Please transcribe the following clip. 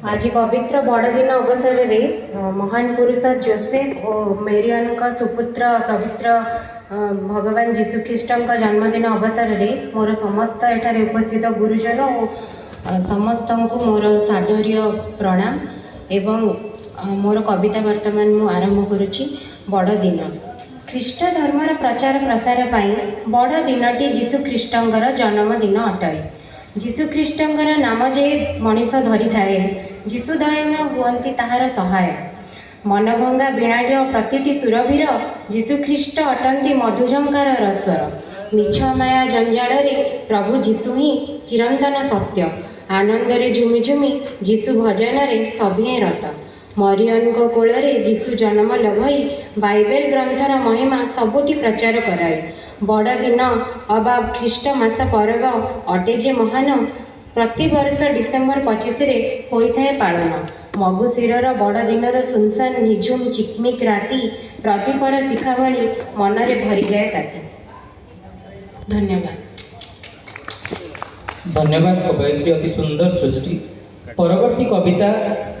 आज पवित्र बड़दिन अवसर में महान पुरुष जोसेफ और मेरियन का सुपुत्र पवित्र भगवान जीशुख्रीष्ट जन्मदिन अवसर में मोर समस्त एठारे उपस्थित गुरुजन और समस्त को मोर सादरीय प्रणाम एवं मोर कविता वर्तमान मु आरंभ करुच्ची बड़दिन। ख्रीष्ट धर्मर प्रचार प्रसार पाई बड़ दिनटी जीशुख्रीष्टर जन्मदिन अटाए। जीशुख्रीष्टर नाम जे मनीष धरी थाए जीशुदयन हुअन्ति ताहार सहाय। मनभंगा बीणार प्रतिटी सुरभीर जीशुख्रीष्ट अटंती मधुझंकार स्वर। मिछ माया जंजाल प्रभु जीशु ही चिरंतन सत्य। आनंदरे झुमिझुमि जीशु भजन सभिए रत। मरियन को कोଳରେ जीशु जन्म लभई बाइबल ग्रंथर महिमा सबुठी प्रचार कराए। बड़ दिन अबा ख्रीष्ट मास पर्व अटे जे महान प्रति वर्ष डिसेम्बर 25 होता है पालन। मगुशिर बड़ दिनर सुनसान निझुम चिकमिक राति प्रदीपर शिखा भली मनरे भरी जाए ताकि। धन्यवाद। धन्यवाद कवयित्री, अति सुंदर सृष्टि। परवर्ती कविता